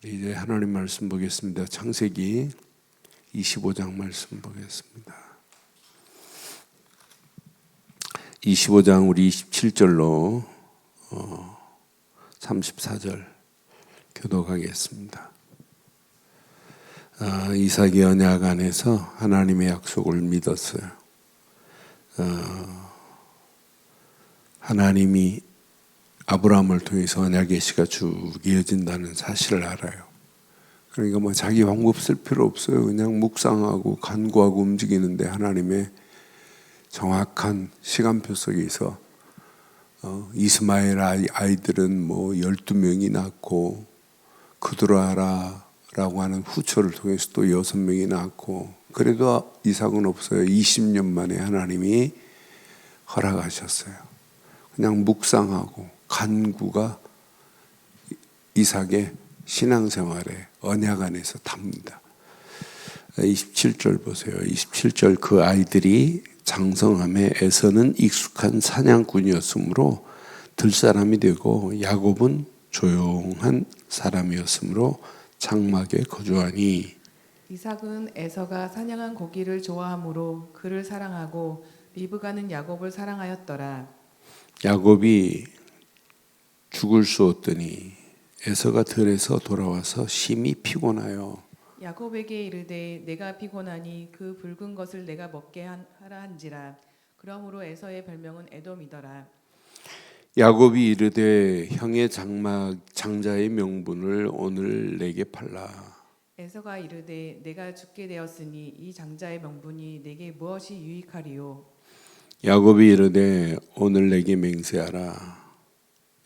이제 하나님 말씀 보겠습니다. 창세기 25장 말씀 보겠습니다. 25장 우리 27절로 34절 교독하겠습니다. 이삭이 언약 안에서 하나님의 약속을 믿었어요. 하나님이 아브라함을 통해서 언약의 씨가 쭉 이어진다는 사실을 알아요. 그러니까 뭐 자기 방법 쓸 필요 없어요. 그냥 묵상하고 간구하고 움직이는데 하나님의 정확한 시간표 속에서 이스마엘 아이들은 뭐 12명이 낳고 그드라라 라고 하는 후처를 통해서 또 6명이 낳고, 그래도 이삭은 없어요. 20년 만에 하나님이 허락하셨어요. 그냥 묵상하고 간구가 이삭의 신앙생활에 언약 안에서 답니다. 27절 보세요. 27절 그 아이들이 장성함에 에서는 익숙한 사냥꾼이었으므로 들사람이 되고 야곱은 조용한 사람이었으므로 장막에 거주하니. 이삭은 에서가 사냥한 고기를 좋아하므로 그를 사랑하고 리브가는 야곱을 사랑하였더라. 야곱이 죽을 쏘았더니 에서가 들에서 돌아와서 심히 피곤하여 야곱에게 이르되 내가 피곤하니 그 붉은 것을 내가 먹게 하라 한지라. 그러므로 에서의 별명은 에돔이더라. 야곱이 이르되 형의 장자의 명분을 오늘 내게 팔라. 에서가 이르되 내가 죽게 되었으니 이 장자의 명분이 내게 무엇이 유익하리요. 야곱이 이르되 오늘 내게 맹세하라.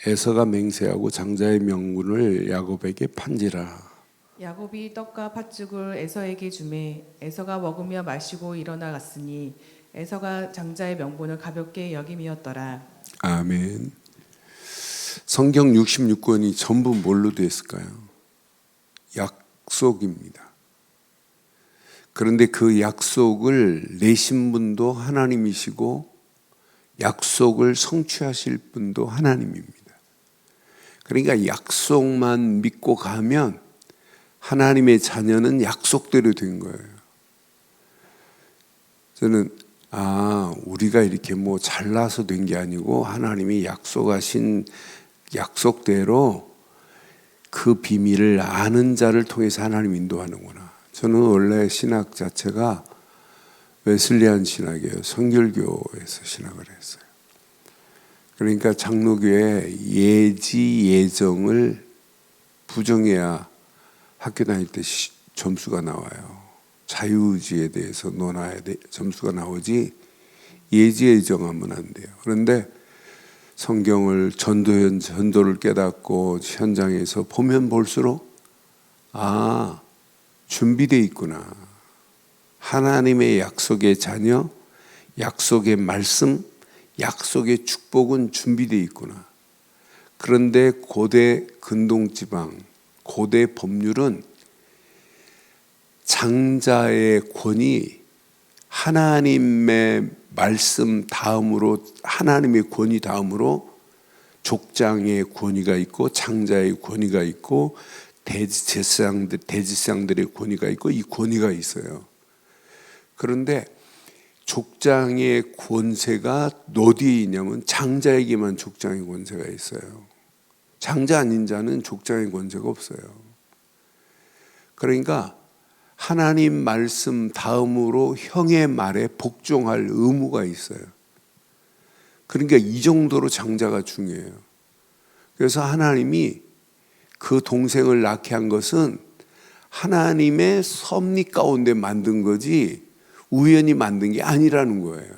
에서가 맹세하고 장자의 명분을 야곱에게 판지라. 야곱이 떡과 팥죽을 에서에게 주매 에서가 먹으며 마시고 일어나 갔으니 에서가 장자의 명분을 가볍게 여김이었더라. 아멘. 성경 66권이 전부 뭘로 되어 있을까요? 약속입니다. 그런데 그 약속을 내신 분도 하나님이시고 약속을 성취하실 분도 하나님입니다. 그러니까 약속만 믿고 가면 하나님의 자녀는 약속대로 된 거예요. 저는 우리가 이렇게 뭐 잘나서 된 게 아니고 하나님이 약속하신 약속대로 그 비밀을 아는 자를 통해서 하나님 인도하는구나. 저는 원래 신학 자체가 웨슬리안 신학이에요. 성결교에서 신학을 했어요. 그러니까 장로교의 예지 예정을 부정해야 학교 다닐 때 점수가 나와요. 자유의지에 대해서 논해야 점수가 나오지 예지 예정하면 안 돼요. 그런데 성경을 전도를 깨닫고 현장에서 보면 볼수록 준비되어 있구나. 하나님의 약속의 자녀, 약속의 말씀, 약속의 축복은 준비되어 있구나. 그런데 고대 근동지방, 고대 법률은 장자의 권위, 하나님의 말씀 다음으로, 하나님의 권위 다음으로 족장의 권위가 있고 장자의 권위가 있고 대제사장들의 권위가 있고 이 권위가 있어요. 그런데 족장의 권세가 어디에 있냐면 장자에게만 족장의 권세가 있어요. 장자 아닌 자는 족장의 권세가 없어요. 그러니까 하나님 말씀 다음으로 형의 말에 복종할 의무가 있어요. 그러니까 이 정도로 장자가 중요해요. 그래서 하나님이 그 동생을 낳게 한 것은 하나님의 섭리 가운데 만든 거지 우연히 만든 게 아니라는 거예요.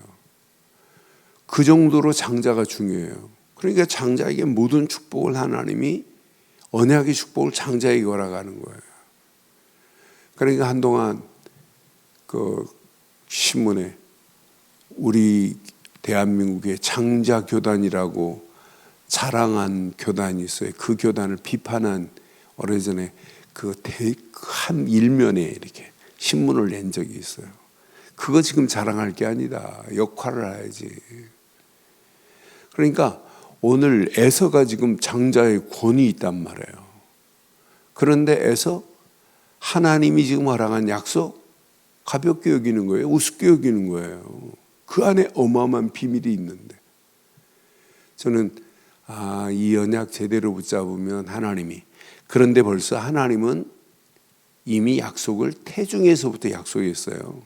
그 정도로 장자가 중요해요. 그러니까 장자에게 모든 축복을 하나님이 언약의 축복을 장자에게 허락하는 거예요. 그러니까 한동안 그 신문에 우리 대한민국의 장자 교단이라고 자랑한 교단이 있어요. 그 교단을 비판한 오래전에 한 일면에 이렇게 신문을 낸 적이 있어요. 그거 지금 자랑할 게 아니다. 역할을 해야지. 그러니까 오늘 에서가 지금 장자의 권위 있단 말이에요. 그런데 에서 하나님이 지금 허락한 약속 가볍게 여기는 거예요. 우습게 여기는 거예요. 그 안에 어마어마한 비밀이 있는데 저는 이 언약 제대로 붙잡으면 하나님이, 그런데 벌써 하나님은 이미 약속을 태중에서부터 약속했어요.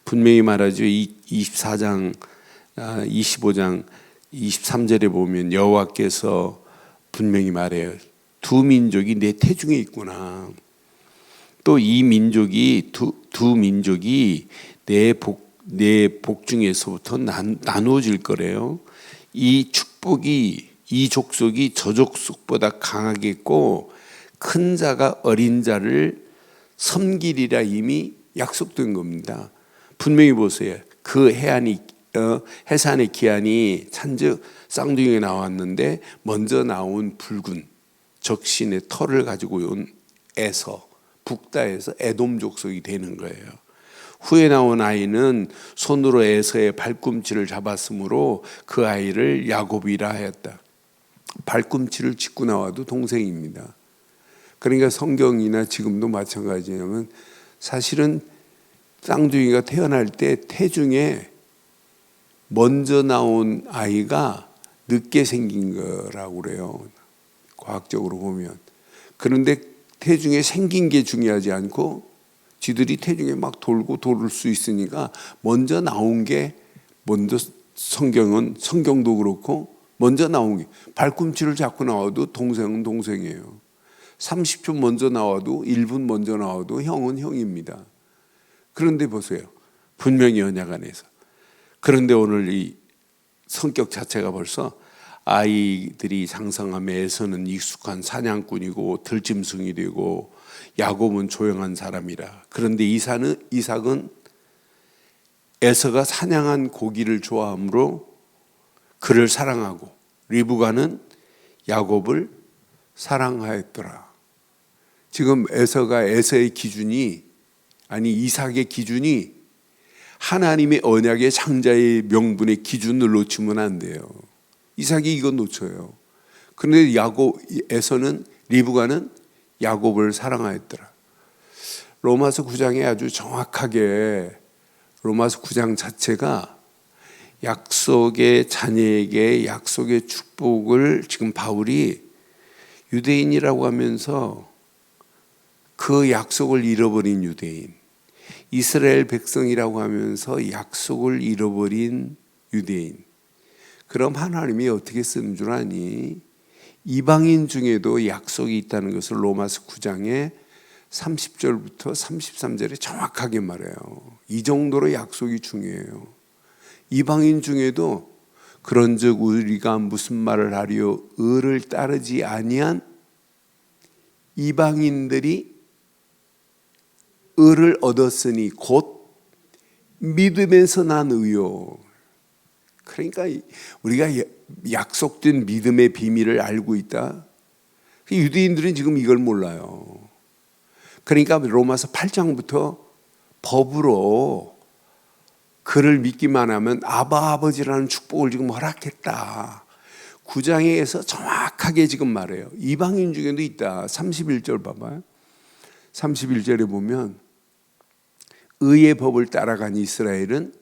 분명히 말하죠. 24장 25장 23절에 보면 여호와께서 분명히 말해요. 두 민족이 내 태중에 있구나. 또 이 민족이 두 민족이 내 복중에서부터 나누어질 거래요. 이 축복이, 이 족속이 저 족속보다 강하겠고 큰 자가 어린 자를 섬기리라 이미 약속된 겁니다. 분명히 보세요. 그 해산의 기한이 찬즉 쌍둥이가 나왔는데 먼저 나온 붉은 적신의 털을 가지고 온 에서, 북다에서 에돔 족속이 되는 거예요. 후에 나온 아이는 손으로 에서의 발꿈치를 잡았으므로 그 아이를 야곱이라 하였다. 발꿈치를 짚고 나와도 동생입니다. 그러니까 성경이나 지금도 마찬가지냐면 사실은 쌍둥이가 태어날 때 태중에 먼저 나온 아이가 늦게 생긴 거라고 그래요. 과학적으로 보면. 그런데 태중에 생긴 게 중요하지 않고 지들이 태중에 막 돌고 돌을 수 있으니까 먼저 나온 게, 먼저 성경도 그렇고 먼저 나온 게, 발꿈치를 잡고 나와도 동생은 동생이에요. 30초 먼저 나와도 1분 먼저 나와도 형은 형입니다. 그런데 보세요. 분명히 언약 안에서. 그런데 오늘 이 성격 자체가 벌써 아이들이 장성함에서는 익숙한 사냥꾼이고 들짐승이 되고 야곱은 조용한 사람이라. 그런데 이삭은 에서가 사냥한 고기를 좋아하므로 그를 사랑하고 리브가는 야곱을 사랑하였더라. 지금 에서의 기준이, 아니 이삭의 기준이 하나님의 언약의 창자의 명분의 기준을 놓치면 안 돼요. 이삭이 이건 놓쳐요. 그런데 에서는, 리브가는 야곱을 사랑하였더라. 로마서 9장에 아주 정확하게, 로마서 9장 자체가 약속의 자녀에게 약속의 축복을 지금 바울이 유대인이라고 하면서 그 약속을 잃어버린 유대인, 이스라엘 백성이라고 하면서 약속을 잃어버린 유대인, 그럼 하나님이 어떻게 쓰는 줄 아니? 이방인 중에도 약속이 있다는 것을 로마서 9장에 30절부터 33절에 정확하게 말해요. 이 정도로 약속이 중요해요. 이방인 중에도 그런즉 우리가 무슨 말을 하리요? 의를 따르지 아니한 이방인들이 의를 얻었으니 곧 믿음에서 난 의요. 그러니까 우리가 약속된 믿음의 비밀을 알고 있다. 유대인들은 지금 이걸 몰라요. 그러니까 로마서 8장부터 법으로 그를 믿기만 하면 아버지라는 축복을 지금 허락했다. 9장에서 정확하게 지금 말해요. 이방인 중에도 있다. 31절 봐봐요. 31절에 보면 의의 법을 따라간 이스라엘은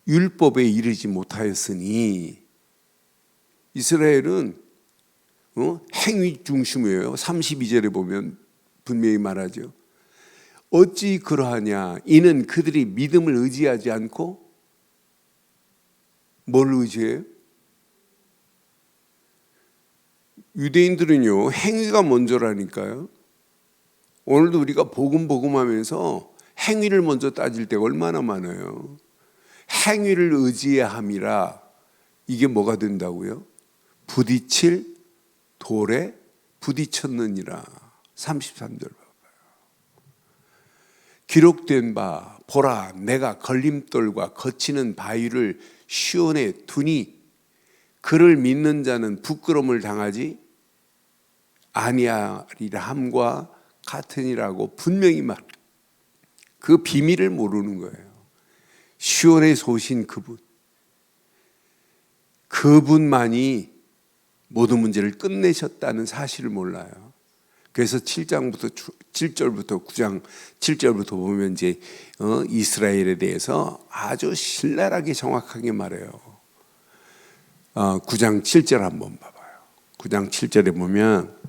율법에 이르지 못하였으니, 이스라엘은 행위 중심이에요. 32절에 보면 분명히 말하죠. 어찌 그러하냐? 이는 그들이 믿음을 의지하지 않고 뭘 의지해요? 유대인들은요, 행위가 먼저라니까요. 오늘도 우리가 복음 하면서 행위를 먼저 따질 때가 얼마나 많아요. 행위를 의지해야 함이라. 이게 뭐가 된다고요? 부딪힐 돌에 부딪혔느니라. 33절 봐봐요. 기록된 바 보라, 내가 걸림돌과 거치는 바위를 시온에 두니 그를 믿는 자는 부끄러움을 당하지 아니하리라 함과 같으니라고 분명히 말. 그 비밀을 모르는 거예요. 시온에 소신 그분만이 모든 문제를 끝내셨다는 사실을 몰라요. 그래서 7절부터 9장 7절부터 보면 이제 이스라엘에 대해서 아주 신랄하게 정확하게 말해요. 9장 7절 한번 봐봐요. 9장 7절에 보면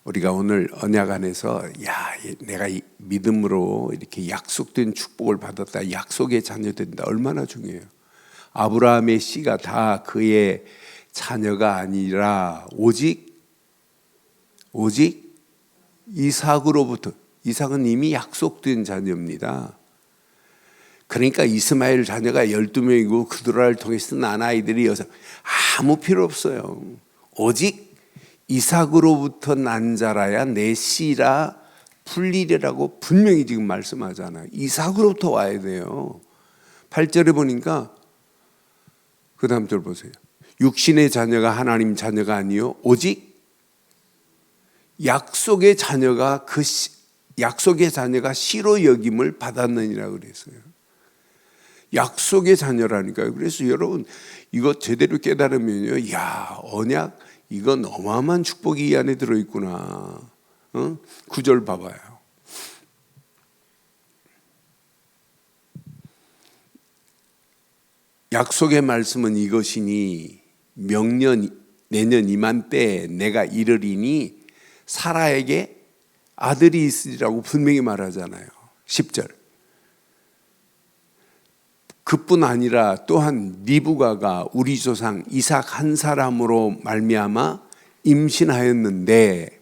우리가 오늘 언약 안에서 내가 믿음으로 이렇게 약속된 축복을 받았다, 약속의 자녀 된다, 얼마나 중요해요. 아브라함의 씨가 다 그의 자녀가 아니라 오직 이삭으로부터, 이삭은 이미 약속된 자녀입니다. 그러니까 이스마엘 자녀가 12명이고 그들을 통해서 난 아이들이 아무 필요 없어요. 오직 이삭으로부터 난 자라야 내 씨라 불리리라고 분명히 지금 말씀하잖아요. 이삭으로부터 와야 돼요. 8절에 보니까 그 다음 절 보세요. 육신의 자녀가 하나님 자녀가 아니요 오직 약속의 자녀가 약속의 자녀가 씨로 여김을 받았느니라 그랬어요. 약속의 자녀라니까요. 그래서 여러분 이거 제대로 깨달으면요, 언약 이건 어마어마한 축복이 이 안에 들어있구나. 9절 봐봐요. 약속의 말씀은 이것이니 명년 내년 이맘때 내가 이르리니 사라에게 아들이 있으리라고 분명히 말하잖아요. 10절. 그뿐 아니라 또한 리브가가 우리 조상 이삭 한 사람으로 말미암아 임신하였는데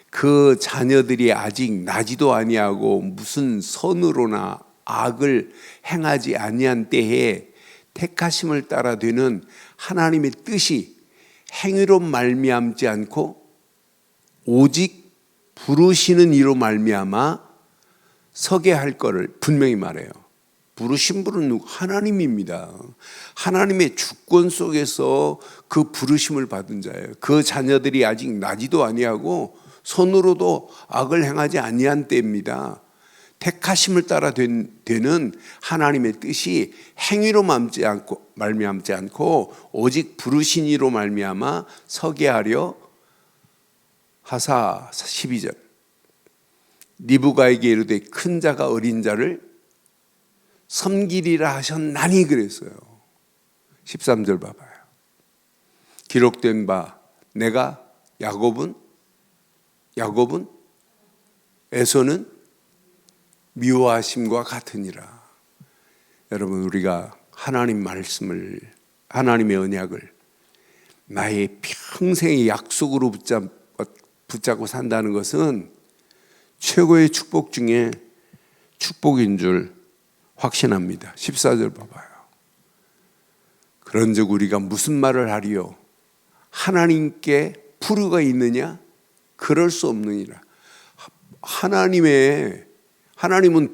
그 자녀들이 아직 나지도 아니하고 무슨 선으로나 악을 행하지 아니한 때에 택하심을 따라 되는 하나님의 뜻이 행위로 말미암지 않고 오직 부르시는 이로 말미암아 서게 할 것을 분명히 말해요. 부르신 분은 누구? 하나님입니다. 하나님의 주권 속에서 그 부르심을 받은 자예요. 그 자녀들이 아직 나지도 아니하고 손으로도 악을 행하지 아니한 때입니다. 택하심을 따라 되는 하나님의 뜻이 행위로 말미암지 않고 오직 부르신 이로 말미암아 서게 하려 하사. 12절. 리브가에게 이르되 큰 자가 어린 자를 섬기리라 하셨나니 그랬어요. 13절 봐봐요. 기록된 바 내가 야곱은 에서는 미워하심과 같으니라. 여러분 우리가 하나님 말씀을, 하나님의 언약을 나의 평생의 약속으로 붙잡고 산다는 것은 최고의 축복 중에 축복인 줄 확신합니다. 14절 봐봐요. 그런즉 우리가 무슨 말을 하리요? 하나님께 불의가 있느냐? 그럴 수 없느니라. 하나님은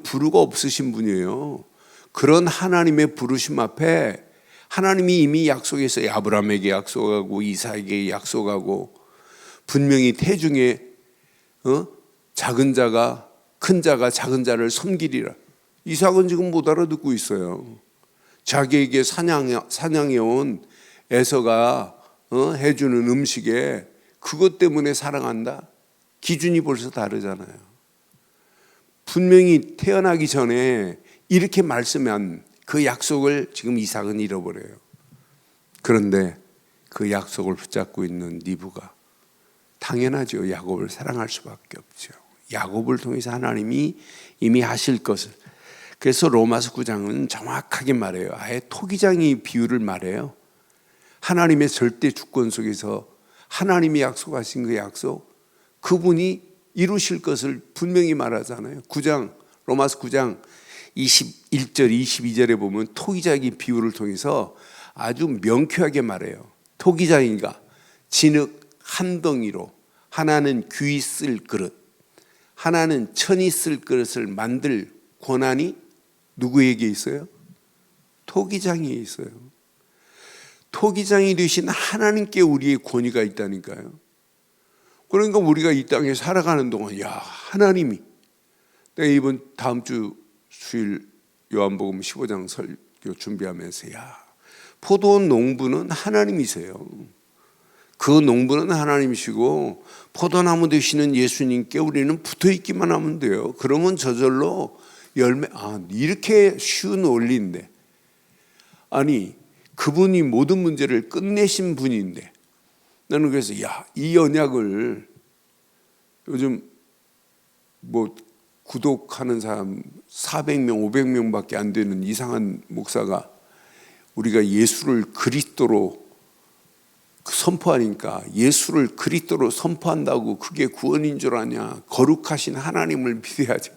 불의가 없으신 분이에요. 그런 하나님의 부르심 앞에 하나님이 이미 약속했어요. 아브라함에게 약속하고 이삭에게 약속하고 분명히 태중에 작은 자가 큰 자가 작은 자를 섬기리라. 이삭은 지금 못 알아듣고 있어요. 자기에게 사냥해온 에서가 해주는 음식에 그것 때문에 사랑한다? 기준이 벌써 다르잖아요. 분명히 태어나기 전에 이렇게 말씀한 그 약속을 지금 이삭은 잃어버려요. 그런데 그 약속을 붙잡고 있는 리브가 당연하죠. 야곱을 사랑할 수밖에 없죠. 야곱을 통해서 하나님이 이미 하실 것을. 그래서 로마서 9장은 정확하게 말해요. 아예 토기장이 비유를 말해요. 하나님의 절대 주권 속에서 하나님이 약속하신 그 약속, 그분이 이루실 것을 분명히 말하잖아요. 로마서 9장 21절 22절에 보면 토기장의 비유를 통해서 아주 명쾌하게 말해요. 토기장이가 진흙 한 덩이로 하나는 귀 쓸 그릇, 하나는 천이 쓸 그릇을 만들 권한이 누구에게 있어요? 토기장에 있어요. 토기장이 되신 하나님께 우리의 권위가 있다니까요. 그러니까 우리가 이 땅에 살아가는 동안 하나님이, 내가 이번 다음 주 수요일 요한복음 15장 설교 준비하면서 포도원 농부는 하나님이세요. 그 농부는 하나님이시고 포도나무 되시는 예수님께 우리는 붙어있기만 하면 돼요. 그러면 저절로 열매, 이렇게 쉬운 원리인데, 아니 그분이 모든 문제를 끝내신 분인데, 나는 그래서 이 언약을 요즘 뭐 구독하는 사람 400명, 500명밖에 안 되는 이상한 목사가 우리가 예수를 그리스도로 선포하니까 예수를 그리스도로 선포한다고 그게 구원인 줄 아냐? 거룩하신 하나님을 믿어야지.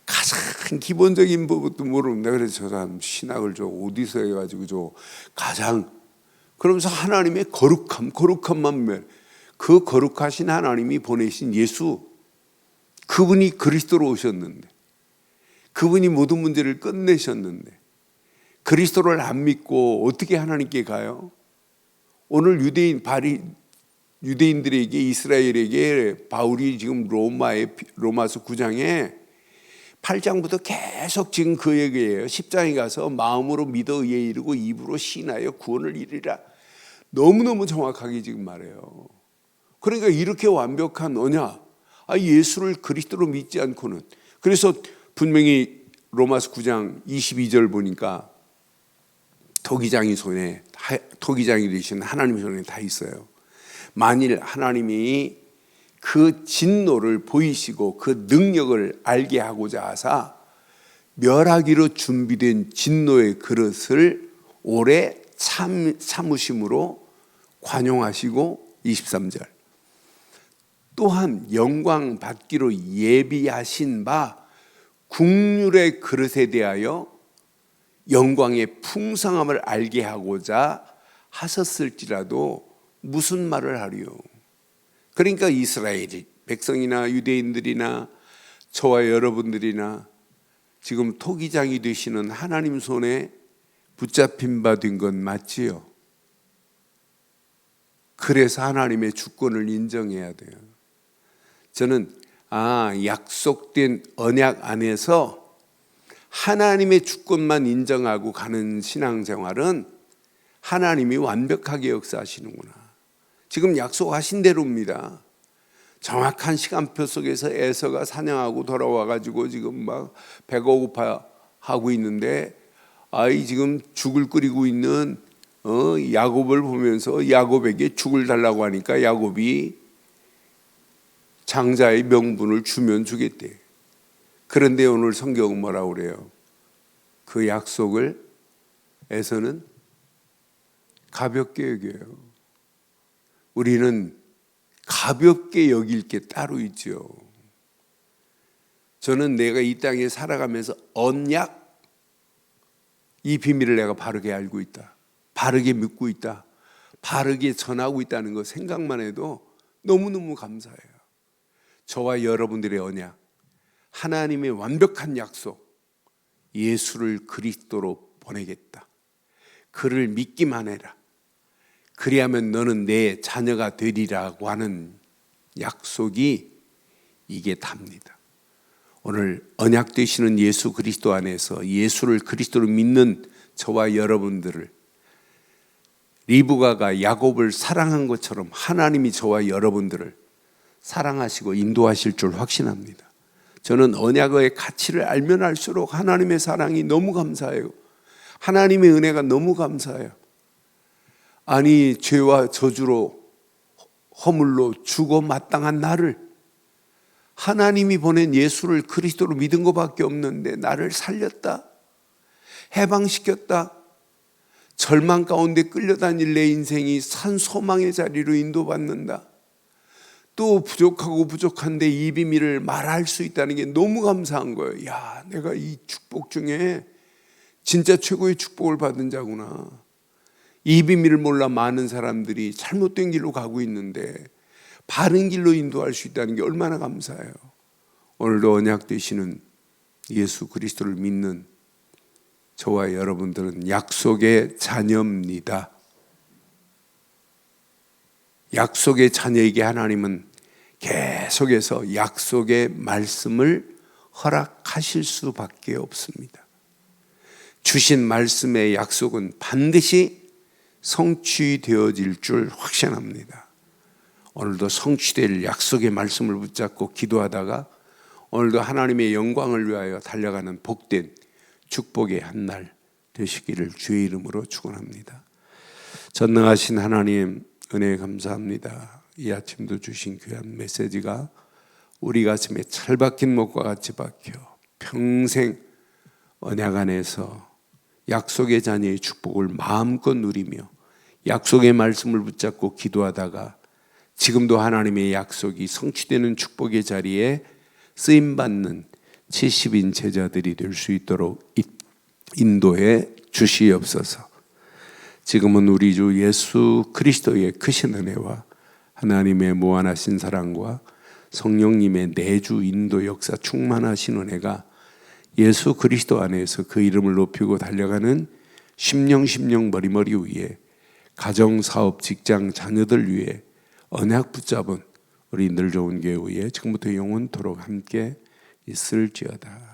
가장 기본적인 법도 모릅니다. 그래서 저 사람 신학을 어디서 해가지고 가장 그러면서 하나님의 거룩함만 그 거룩하신 하나님이 보내신 예수, 그분이 그리스도로 오셨는데, 그분이 모든 문제를 끝내셨는데, 그리스도를 안 믿고 어떻게 하나님께 가요? 오늘 유대인들에게, 이스라엘에게 바울이 지금 로마서 9장에 8장부터 계속 지금 그 얘기예요. 10장에 가서 마음으로 믿어 의에 이르고 입으로 신하여 구원을 이루리라. 너무너무 정확하게 지금 말해요. 그러니까 이렇게 완벽한 언약, 예수를 그리스도로 믿지 않고는, 그래서 분명히 로마서 9장 22절 보니까 토기장이 되신 하나님 손에 다 있어요. 만일 하나님이 그 진노를 보이시고 그 능력을 알게 하고자 하사 멸하기로 준비된 진노의 그릇을 오래 참으심으로 관용하시고, 23절 또한 영광 받기로 예비하신 바 국률의 그릇에 대하여 영광의 풍성함을 알게 하고자 하셨을지라도 무슨 말을 하리요? 그러니까 이스라엘 백성이나 유대인들이나 저와 여러분들이나 지금 토기장이 되시는 하나님 손에 붙잡힌 바 된 건 맞지요? 그래서 하나님의 주권을 인정해야 돼요. 저는 약속된 언약 안에서 하나님의 주권만 인정하고 가는 신앙생활은 하나님이 완벽하게 역사하시는구나. 지금 약속하신 대로입니다. 정확한 시간표 속에서 에서가 사냥하고 돌아와가지고 지금 막 배가 고파 하고 있는데, 지금 죽을 끓이고 있는 야곱을 보면서 야곱에게 죽을 달라고 하니까 야곱이 장자의 명분을 주면 주겠대. 그런데 오늘 성경은 뭐라고 그래요? 그 약속을 에서는 가볍게 여겨요. 우리는 가볍게 여길 게 따로 있죠. 저는 내가 이 땅에 살아가면서 언약, 이 비밀을 내가 바르게 알고 있다, 바르게 믿고 있다, 바르게 전하고 있다는 거 생각만 해도 너무너무 감사해요. 저와 여러분들의 언약, 하나님의 완벽한 약속, 예수를 그리스도로 보내겠다, 그를 믿기만 해라, 그리하면 너는 내 자녀가 되리라고 하는 약속이 이게 답니다. 오늘 언약 되시는 예수 그리스도 안에서 예수를 그리스도로 믿는 저와 여러분들을 리브가가 야곱을 사랑한 것처럼 하나님이 저와 여러분들을 사랑하시고 인도하실 줄 확신합니다. 저는 언약의 가치를 알면 알수록 하나님의 사랑이 너무 감사해요. 하나님의 은혜가 너무 감사해요. 죄와 저주로 허물로 죽어 마땅한 나를 하나님이 보낸 예수를 그리스도로 믿은 것밖에 없는데 나를 살렸다, 해방시켰다, 절망 가운데 끌려다닐 내 인생이 산 소망의 자리로 인도받는다, 또 부족한데 이 비밀을 말할 수 있다는 게 너무 감사한 거예요. 내가 이 축복 중에 진짜 최고의 축복을 받은 자구나. 이 비밀을 몰라 많은 사람들이 잘못된 길로 가고 있는데 바른 길로 인도할 수 있다는 게 얼마나 감사해요. 오늘도 언약 되시는 예수 그리스도를 믿는 저와 여러분들은 약속의 자녀입니다. 약속의 자녀에게 하나님은 계속해서 약속의 말씀을 허락하실 수밖에 없습니다. 주신 말씀의 약속은 반드시 성취되어질 줄 확신합니다. 오늘도 성취될 약속의 말씀을 붙잡고 기도하다가 오늘도 하나님의 영광을 위하여 달려가는 복된 축복의 한 날 되시기를 주의 이름으로 축원합니다. 전능하신 하나님 은혜 감사합니다. 이 아침도 주신 귀한 메시지가 우리 가슴에 찰박힌 목과 같이 박혀 평생 언약 안에서 약속의 자녀의 축복을 마음껏 누리며 약속의 말씀을 붙잡고 기도하다가 지금도 하나님의 약속이 성취되는 축복의 자리에 쓰임받는 70인 제자들이 될 수 있도록 인도해 주시옵소서. 지금은 우리 주 예수 그리스도의 크신 은혜와 하나님의 무한하신 사랑과 성령님의 내주 인도 역사 충만하신 은혜가 예수 그리스도 안에서 그 이름을 높이고 달려가는 심령 머리머리 위에 가정, 사업, 직장, 자녀들 위해 언약 붙잡은 우리 늘 좋은 교회 위에 지금부터 영원토록 함께 있을지어다.